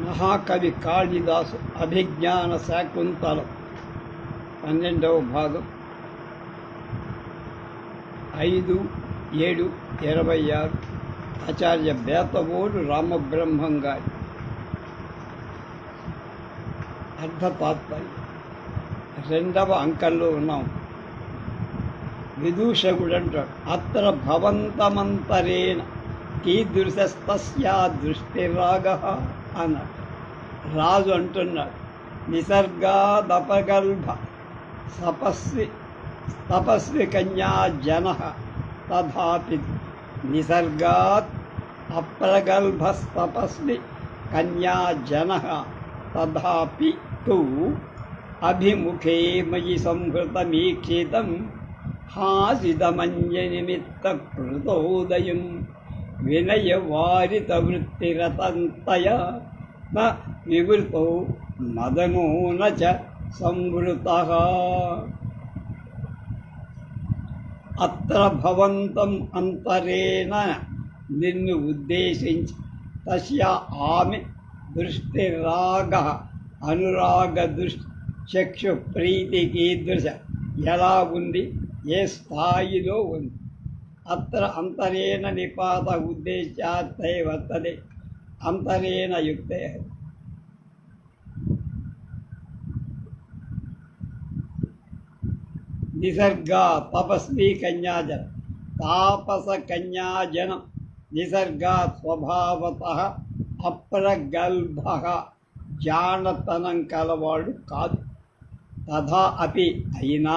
మహాకవి కాళిదాసు అభిజ్ఞాన శాకుంతలం 12వ భాగం 5/7/26 ఆచార్య బేతవోలు రామబ్రహ్మం గారి అర్ధతాత్పర్యం. 2వ అంకంలో ఉన్నాం. విదూషకుడు అంటాడు, అత్ర భవంతమంతరేణ కీదృశస్తస్యా దృష్టిరాగ అన్నాడు. రాజు అంటున్నాడు, నిసర్గాదపగల్భ తపస్వి కన్యా జన తథాపి నిసర్గాత్ అప్రగల్భస్తపస్వి కన్యా జన తథాపి తు అభిముఖే మయి సంహృతమీక్షితం హాసితమన్యనిమిత్త కృతోదయం వినయవారితవృత్తిరతంతయ న వివృతో మదనో న చ సంవృతః. అత్ర భవంతం అంతరేణ నిన్ను ఉద్దేశించి తస్య ఆమె దృష్టిరాగ అనురాగ చక్షు ప్రీతి కీదృశ ఎలా ఉంది, ఏ స్థాయిలో ఉంది. అత్ర అంతరేణ నిపాత ఉద్దేశార్థే వర్తతే అంతరేణ యుక్తే. నిసర్గా తపస్వి కన్యాజన తాపస కన్యాజనం నిసర్గా స్వభావతః అప్రగల్భ జానతనం కలవాడు కాదు. తథా అపి అయినా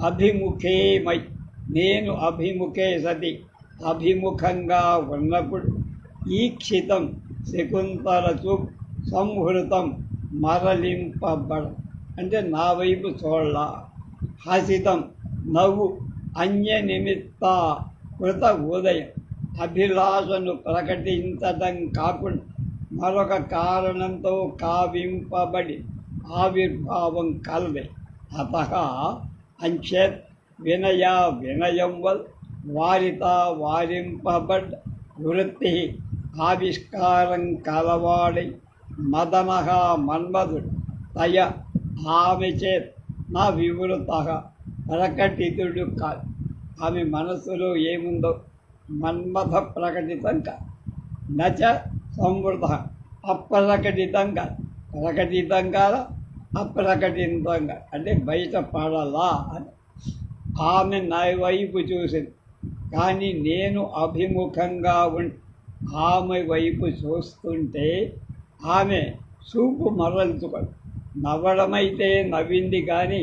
అభిముఖేమై నేను అభిముఖే సతి అభిముఖంగా ఉన్నప్పుడు ఈక్షితం శకుంతలచు సంహృతం మరలింపబడ అంటే నా వైపు చూడాల. హసితం నవ్వు అన్య నిమిత్త కృత ఉదయం అభిలాషను ప్రకటించడం కాకుండా మరొక కారణంతో కావింపబడి ఆవిర్భావం కలదే. అత అంచేత్ వినయం వల్ వారిత వారింపబడ్ వృత్తి ఆవిష్కారం కలవాడై మదన మన్మధుడు తయ ఆమె చేత్ నా వివృత ప్రకటితుడు కాదు. ఆమె మనస్సులో ఏముందో మన్మథ ప్రకటితం కాదు. నచ సంవృత అప్రకటితం కాదు. ప్రకటితం కాదా అప్రకటితం కాదు అంటే బయట పడాలా అని. ఆమె నా వైపు చూసింది, కానీ నేను అభిముఖంగా ఆమె వైపు చూస్తుంటే ఆమె చూపు మరల్చుకోదు. నవ్వడమైతే నవ్వింది, కానీ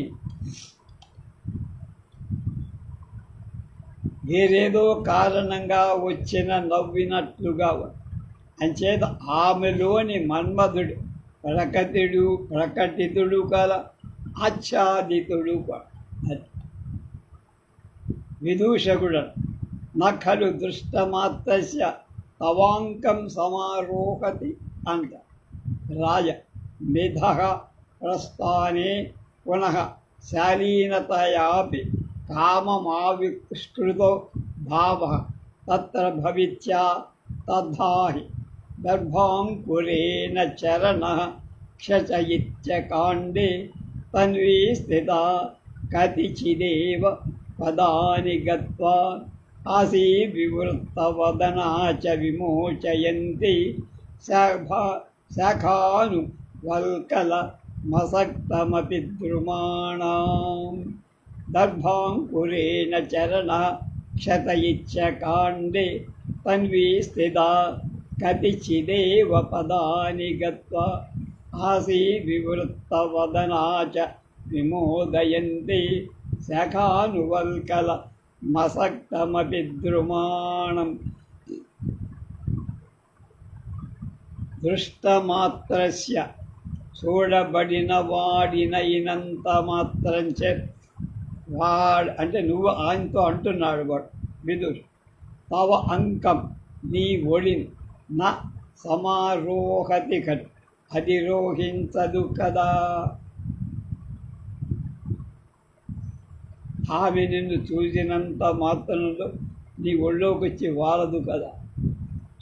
వేరేదో కారణంగా వచ్చిన నవ్వినట్లుగా. అంచేత ఆమెలోని మన్మధుడు ప్రకటితుడు కల ఆచ్ఛాదితుడు. విదూషకుడు నఖలు దృష్టమాత్రస్య తవాంకం సమారోహతి అంట. రాజ మిథ ప్రస్థానే పునః శాలీనతయాపి కామమావిష్కృతో భావ తత్ర భవిత్యా తద్ధాహి దర్భాంకురేణ చరణ క్షచయిత్యకాండే తన్వీ స్థితా కతిచిదేవ పదాని గత్వా ఆసీ వివృత్తవదనా చ విమోచయంతి శాఖాను వల్కల మసక్తమపి ద్రుమాణాం దర్భాంకురేణ చరణ క్షతయిత్యకాండే తన్వీ స్థితా కతిచిదేవ పదాని గత్వా ఆసీ వివృత్తవదనా చ విమోదయంతి శాఖానువల్కల మసక్తమపి ద్రుమాణం. దృష్టమాత్రస్య చూడబడిన వాడినైనంత మాత్రం చేత్ వాడు అంటే నువ్వు ఆయనతో అంటున్నాడు వాడు విదురు, తవ అంకం నీ ఒడిని నా సమారోహతి కట్ అధిరోహించదు కదా. ఆమె నిన్ను చూసినంత మాత్రంలో నీ ఒళ్ళోకి వచ్చి వాలదు కదా.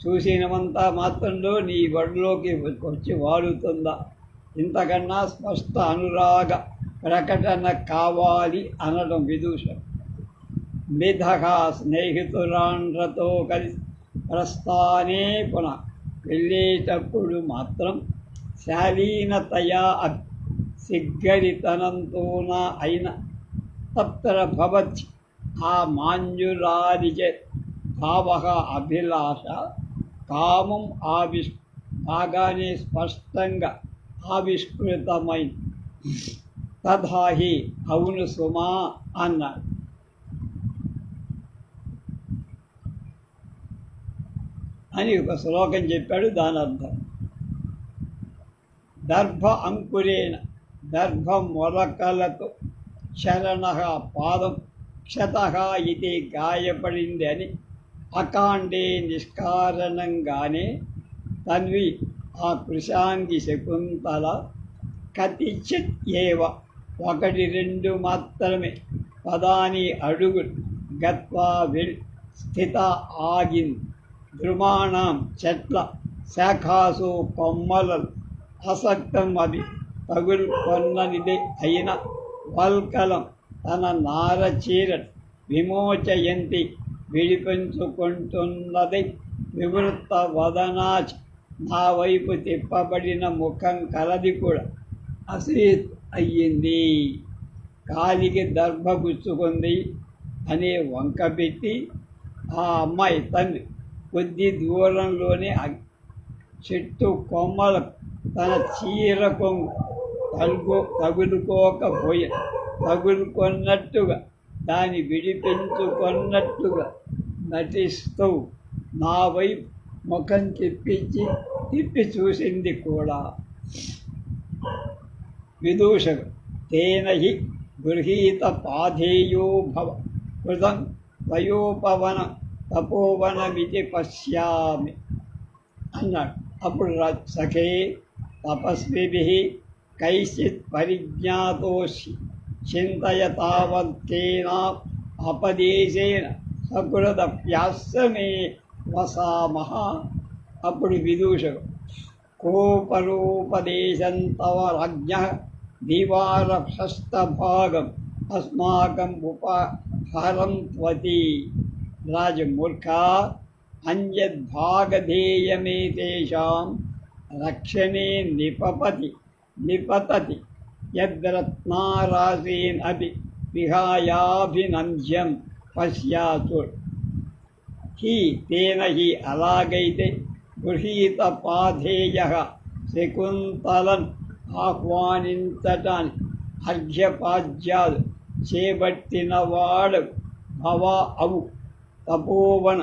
చూసినవంతా మాత్రంలో నీ బడిలోకి వచ్చి వాడుతుందా? ఇంతకన్నా స్పష్ట అనురాగ ప్రకటన కావాలి అనడం విదూషం. మిథగా స్నేహితురాండ్రతో కలిసి ప్రస్థానే పునః వెళ్ళేటప్పుడు మాత్రం శాలీనతయా సిగ్గరితనంతోన అయిన తత్ర భవతి ఆ మాంజురాదిచే భావ అభిలాష కామం బాగానే స్పష్టంగా ఆవిష్కృతమైంది. తథాహి అవును సుమా అన్నాడు. అని ఒక శ్లోకం చెప్పాడు. దాని అర్థం దర్భ అంకురేణ దర్భ మొలకలతో శరణ పాదం క్షత ఇది గాయపడింది అని అకాండే నిష్కారణంగానే తన్వి ఆ కృశాంగి శకుంతల కతిచిత్ ఏవ ఒకటి రెండు మాత్రమే పదాని అడుగులు గత్వా స్థిత ఆగింది. ద్రుమాణం చెట్ల శాఖాసు కొమ్మలలు అసక్తం అది తగులుకొన్ననిదే అయిన వల్కలం తన నారచీర విమోచయంతి విడిపించుకుంటున్నది. వివృత్త వదనాచ నా వైపు తిప్పబడిన ముఖం కలది కూడా అసీత్ అయ్యింది. కాలికి దర్భ గుచ్చుకుంది అనే వంక పెట్టి ఆ అమ్మాయి తండ్రి కొద్ది దూరంలోనే చెట్టు కొమ్మలకు తన చీర కొంగు తగులుకొన్నట్టుగా దాన్ని విడిపించుకున్నట్టుగా నటిస్తూ నా వైపు ముఖం తిప్పి చూసింది కూడా. విదూషకు తేన హి గృహీత పాధేయో భవ కృతం వయోపవన తపోవనమితి పశ్యామి అన్నాడు. అప్పుడు సఖే తపస్విభిః కైశ్చిత్ పరిజ్ఞాతోషి చింతయ తావత్కేనా అపదేశేన సకృదప్యాస్సమే వసామః. అప్పుడు విదూషకు కోపరోపదేశం తవ రాజ్ఞః నివారభస్తభాగం అస్మాకం ఉపహరం త్వతి. రాజమూర్ఖా అన్యద్భాగధేయమేతేషాం రక్షణే నిపతతి యద్రత్నారాశీన్ అపి విహాయాభినంద్యం పశ్యాతు. హి తేన హి అలాగైతే గృహీత పాధేయ శకుంతలన్ ఆహ్వానించటానికి అర్ఘ్యపాద్యాలు చేపట్టినవాడు భవ అవు. తపోవన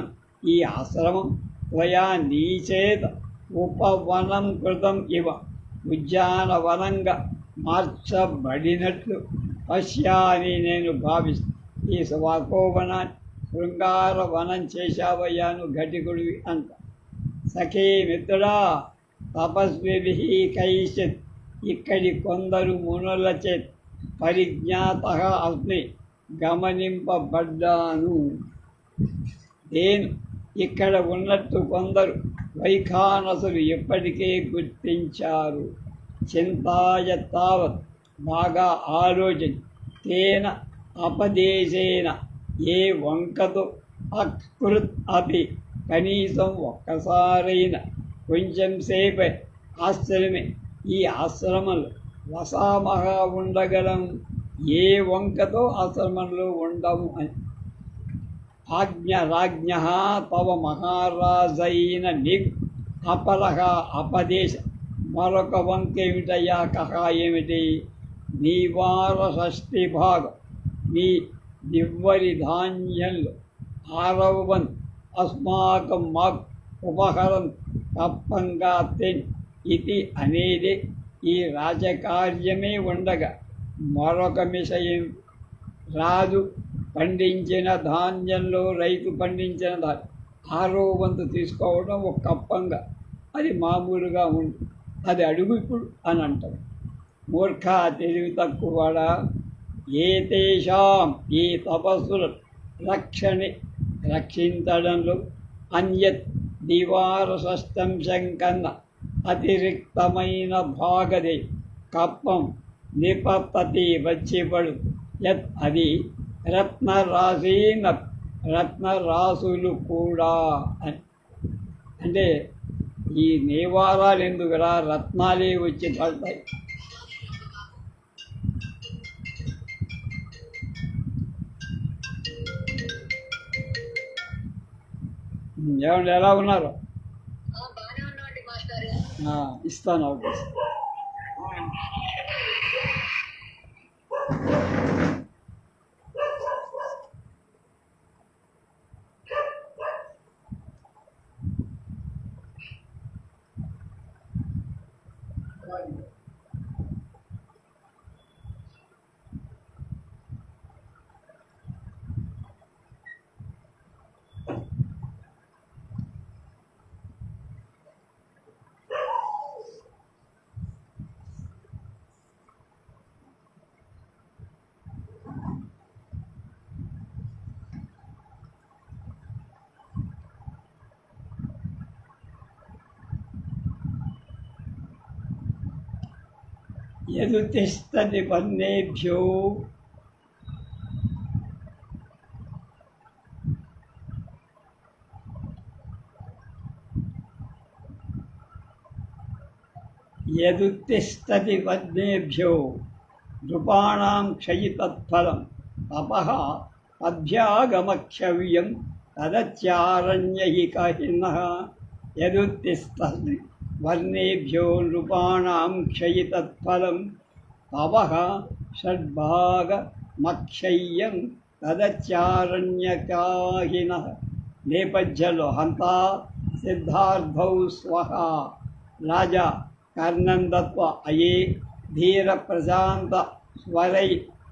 ఈ ఆశ్రమం త్వయా నీచేత ఉపవనం కృతం ఇవ ఉద్యానవనంగా మార్చబడినట్లు పశ్యామి నేను భావిస్తాను. ఈ స్వాకోవనాన్ని శృంగార వనం చేశావయ్యాను ఘటికుడివి అంట. సఖీ మిత్రుడా తపస్విభిః కైశ్చిత్ ఇక్కడి కొందరు మునుల చేత పరిజ్ఞాతః అస్మి గమనింపబడ్డాను. నేను ఇక్కడ ఉన్నట్టు కొందరు వైఖానసులు ఇప్పటికే గుర్తించారు. చింతాయ తావత్ బాగా ఆలోచించి తేన అపదేశేన ఏ వంకతో అకృత్ అపి కనీసం ఒక్కసారైనా కొంచెం సేపే ఆశ్రమే ఈ ఆశ్రమంలో వసామహా ఉండగలం. ఏ వంకతో ఆశ్రమంలో ఉండము అని రాజ్ఞ తవ మహారాజైన నీకు అపలహ అపదేశ మరొక వంక ఏమిటయ్యా? కహ ఏమిటి? నీవార షష్ఠి భాగం మీ దివ్వరి ధాన్యంలో 6వ వంతు అస్మాకం మాకు ఉపహరం తప్పంగా తెన్ ఇది అనేది ఈ రాజకార్యమే ఉండగా మరొక విషయం రాజు పండించిన ధాన్యంలో రైతు పండించిన 6వ వంతు తీసుకోవడం ఒక కప్పంగా అది మామూలుగా ఉంది. అది అడుగు ఇప్పుడు అని అంటారు. మూర్ఖ తెలివి తక్కువవాడా ఏతేషాం ఈ తపస్సుల రక్షించడంలో అన్యత్ దివారషష్టం శంకన్న అతిరిక్తమైన భాగది కప్పం నిపపతి వచ్చిపడు యత్ అది రత్నరాశీన రత్నరాశులు కూడా అంటే ఈ నివారాలు ఎందుకురా రత్నాలే వచ్చి పడతాయి. ఏమండి ఎలా ఉన్నారు? ఇస్తాను అవకాశం. యదుతిష్టది వన్నేభ్యో యదుతిష్టది వన్నేభ్యో నృపాణాం క్షయితత్ఫలం తపః పద్భ్యాగమక్షవ్యం తదచ్చారణ్యహికహినః యదుతిష్టది వర్ణేభ్యో నృపాణాం క్షయితత్ఫలం తపః షడ్భాగమక్షయ్యం తదచ్చారణ్యకాహినః. నేపథ్యంలో హంతా సిద్ధార్థౌ స్వః రాజా కర్ణం దత్వా అయే ధీర ప్రశాంత స్వరై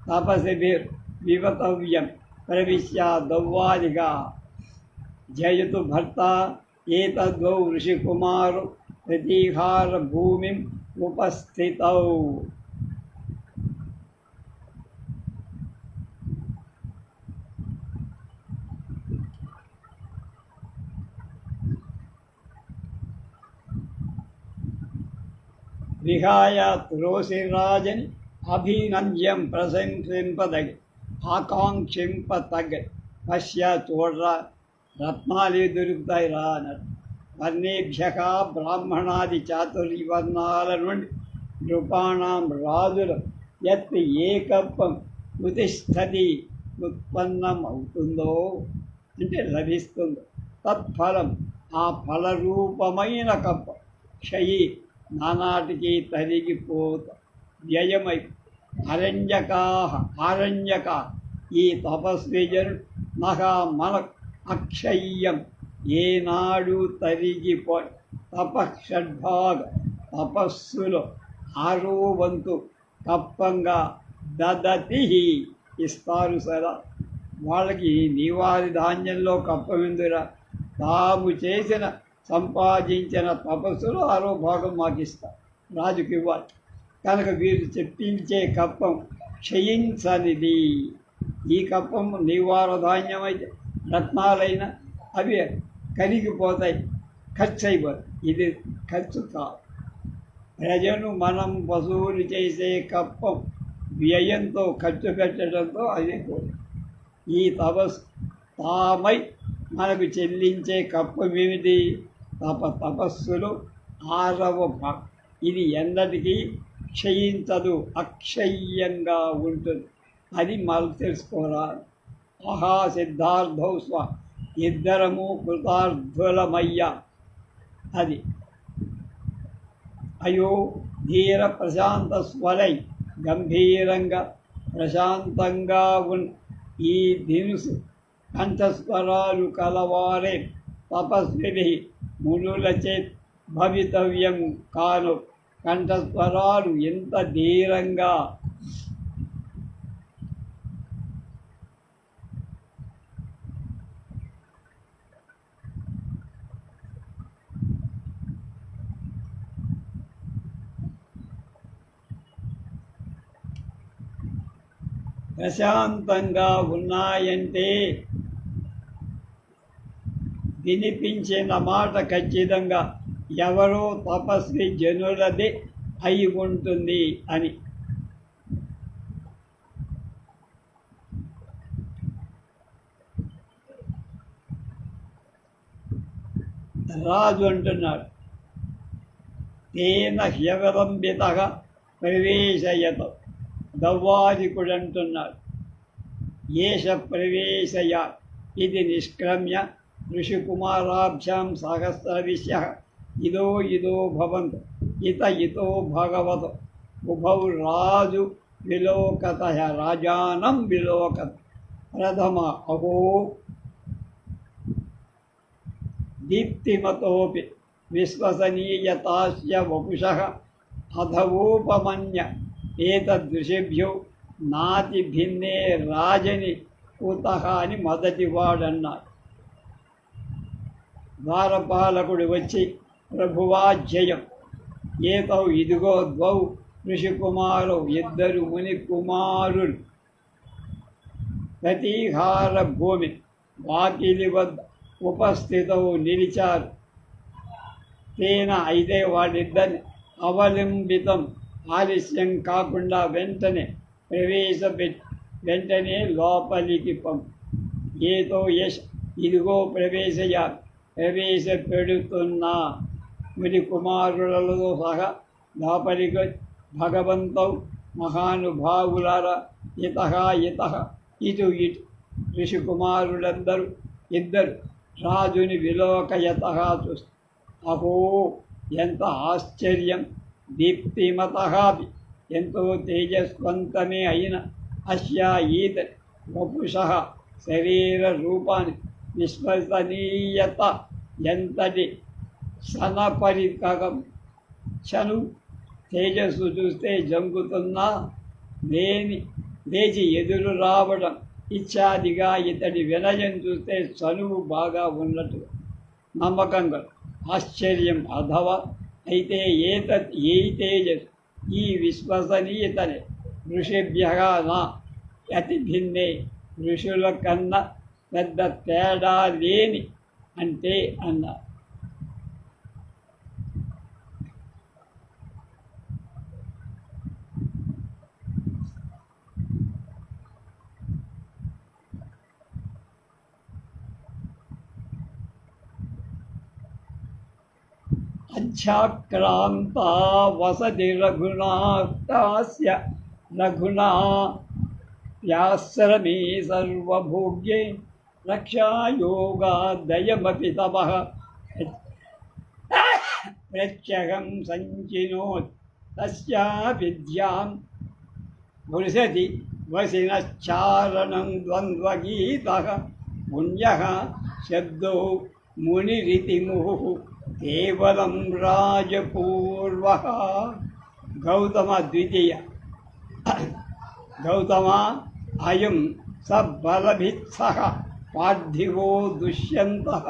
తపసిభిర్ వివతవ్యం ప్రవిశ్య దౌవాదిగా జయతు భర్త ఏతద్వౌ ఋషికుమారు ప్రతీహార భూమిం ఉపస్థితౌ. విహాయ తులసిరాజని అభినంద్యం ప్రశంసింపదగి ఆకాంక్షింపతగ్గ పశ్య చూడరా రత్నాలే దొరుకుతాయి రా అన్నట్టు. వర్ణేభ్య బ్రాహ్మణాది చాతుర్వర్ణాల నుండి నృపాణం రాజులు ఎత్ ఏ కప్పం ఉతిష్టది ఉత్పన్నం అవుతుందో అంటే లభిస్తుందో తత్ఫలం ఆ ఫలరూపమైన కప్పం క్షయి నానాటికి తరిగిపోత వ్యయమై ఆరణ్యక ఈ తపస్విజను మహా మన అక్షయ్యం ఏనాడు తరిగిపో తపషడ్భాగ తపస్సులో 6వ వంతు కప్పంగా దదతి ఇస్తారు సదా. వాళ్ళకి నీవారి ధాన్యంలో కప్పమెందురా తాము చేసిన సంపాదించిన తపస్సులో 6వ భాగం మాకు ఇస్తారు, రాజుకి ఇవ్వాలి. కనుక వీరు చెప్పించే కప్పం క్షయించనిది. ఈ కప్పం నివార ధాన్యం అయితే రత్నాలైన అవి కరిగిపోతాయి, ఖర్చు అయిపోతాయి. ఇది ఖర్చు కాదు. ప్రజను మనం వసూలు చేసే కప్పం వ్యయంతో ఖర్చు పెట్టడంతో అది కూడా ఈ తామై మనకు చెల్లించే కప్పం ఏమిటి? తపస్సులు 6వ భాగం. ఇది ఎన్నటికీ క్షయించదు, అక్షయ్యంగా ఉంటుంది. అది మనం తెలుసుకోరా. ఆహా సిద్ధార్థౌ స్వ ఇద్దరము కృతార్థులమయ్యా. అది అయో ధీర ప్రశాంత స్వరై గంభీరంగా ప్రశాంతంగా ఉన్న ఈ దినుసు కంఠస్వరాలు కలవారే తపస్విని మునులచే భవితవ్యం కాను. కంఠస్వరాలు ఎంత ధీరంగా ప్రశాంతంగా ఉన్నాయంటే వినిపించిన మాట ఖచ్చితంగా ఎవరో తపస్వి జనులది అయి ఉంటుంది అని. రాజు అంటున్నాడు, తేన హ్యవలంబిత ప్రవేశయత. దవ్వాదికుడు అంటున్నాడు, ఏష ప్రవేశయ ఇది నిష్క్రమ్య ఋషికుమారాభ్యాం సహస్రవిశ్య ఇదో ఇదో భవంతు ఇతో భగవత్ ఉభౌ రాజు విలోకత రాజానం విలోకత. ప్రథమ అహో దీప్తిమతోపి విశ్వసనీయతాస్య వపుషః అధవోపమన్య ఏతదృషిభ్యో నాతి భిన్నే రాజని కుతః అని మొదటివాడన్నాడు. ద్వారపాలకుడు వచ్చి, ప్రభువా జయం. ఏతౌ ఇదిగో ద్వౌ ఋషికుమారౌ ఇద్దరు ముని కుమారులు ప్రతీహార భూమి వాకిలి వద్ద ఉపస్థితౌ నిలిచారు. తేన అయితే వాళ్ళిద్దరిని అవలంబితం ఆలస్యం కాకుండా వెంటనే లోపలికి ఏతో యశ్ ఇదిగో ప్రవేశపెడుతున్నా ముని కుమారులతో సహా లోపలికి భగవంతౌ మహానుభావులారా ఇటు ఋషికుమారులందరూ ఇద్దరు రాజుని విలోకయత చూస్తారు. అహో ఎంత ఆశ్చర్యం! దీప్తిమతః ఎంతో తేజస్వంతమే అయిన అస్యా ఈత వపుషః శరీర రూపాన్ని విశ్వసనీయత ఎంతటి సనపరికం చను తేజస్సు చూస్తే జంకుతున్నా లేచి ఎదురు రావడం ఇత్యాదిగా ఇతడి వినయం చూస్తే చనువు బాగా ఉన్నట్టు నమ్మకంగా ఆశ్చర్యం. అథవా అయితే ఈ తేజస్ ఈ విశ్వసనీయతనే ఋషిభ్యగా నా అతి భిన్నే ఋషుల కన్నా పెద్ద తేడా లేని అంటే అన్నారు. అధ్యాక్రాంతా వసతి రఘునాథాస్య రఘునాథ్యాశ్రమే సర్వభోగ్యే రక్షాయోగాదయమపి తపః ప్రత్యహం సంచినోత్ తస్యా విద్యాం వృషతి వసినశ్చారణం ద్వంద్వగీతః పుణ్యః శబ్దో మునిరితి ముహుః కేవలం రాజపూర్వః. గౌతమ ద్వితీయ. గౌతమ అయం సబలభిత్సః పార్థివో దుష్యంతః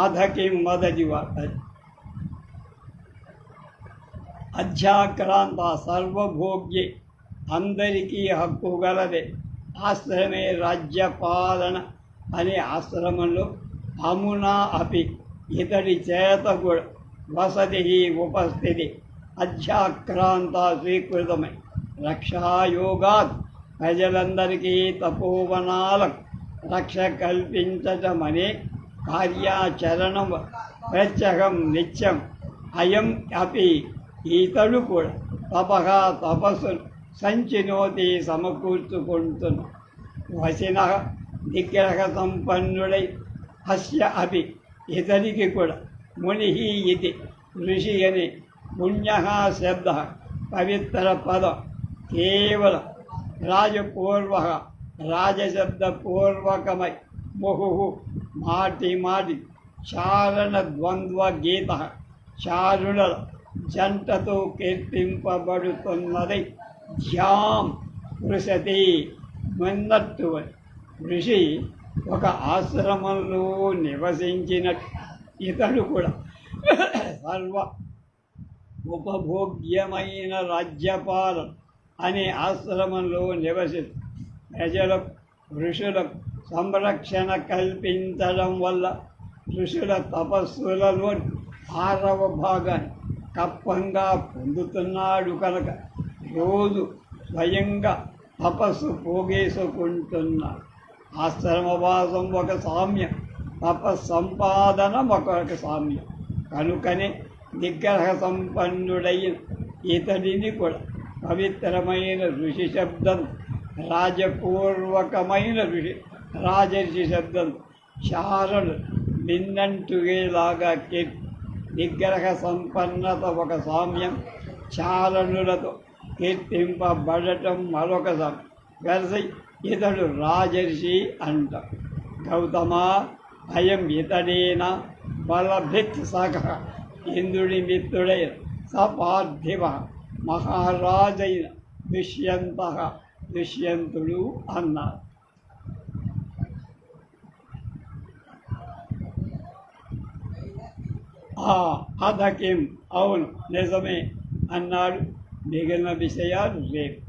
అధ కిం వదతి వార్త. అధ్యాక్రాంత సర్వభోగ్యే అందరికీ హక్కు గలదే ఆశ్రమే రాజ్యపాలన అనే ఆశ్రమంలో అమునా అపి ఇతడి చేత కూడా వసతి ఉపస్థితి అధ్యాక్రాంత స్వీకృతమై రక్షాయోగాత్ ప్రజలందరికీ తపోవనాలకు రక్ష కల్పించటమనే కార్యాచరణం ప్రత్యహం నిత్యం అయం అపి ఈతడు కూడా తపస్సు సంచినోతి సమకూర్చుకుంటున్న వసిన నిగ్రహ సంపన్నుడై అస్య అపి ఇతనికి కూడా ముని ఇది ఋషి అని పుణ్య శబ్ద పవిత్ర పదం కేవలం రాజపూర్వ రాజశబ్దపూర్వకమై ముహు మాటి చారణ ద్వంద్వ గీత చారుణల జంటతో కీర్తింపబడుతున్నది. ధ్యాం వృషతి మన్నట్టు ఋషి ఒక ఆశ్రమంలో నివసించిన ఇతడు కూడా సర్వ ఉపభోగ్యమైన రాజ్యపాలన అనే ఆశ్రమంలో నివసిస్తూ ప్రజలకు ఋషులకు సంరక్షణ కల్పించడం వల్ల ఋషుల తపస్సులలో 6వ భాగాన్ని కప్పంగా పొందుతున్నాడు కనుక రోజు స్వయంగా తపస్సు పోగేసుకుంటున్నాడు. ఆశ్రమవాసం ఒక సామ్యం, తపస్సంపాదనం ఒక సామ్యం. కనుకనే నిగ్రహ సంపన్నుడైన ఇతడిని కూడా పవిత్రమైన ఋషి శబ్దం, రాజపూర్వకమైన రాజర్షి శబ్దం చారణులు మిన్నంటుగేలాగా కీర్తి. నిగ్రహ సంపన్నత ఒక సామ్యం, చారణులతో కీర్తింపబడటం మరొక సామ్యం. కలిసి ఇతడు రాజర్షి అంట. గౌతమ అయం ఇతడేన బలభిత్ సఖ, ఇంద్రుడి మిత్రుడైన సపార్థివ మహారాజైన దుష్యంతుడు అన్నారు. అధకిం, అవును నిజమే అన్నాడు. మిగిలిన విషయాలు రేపు.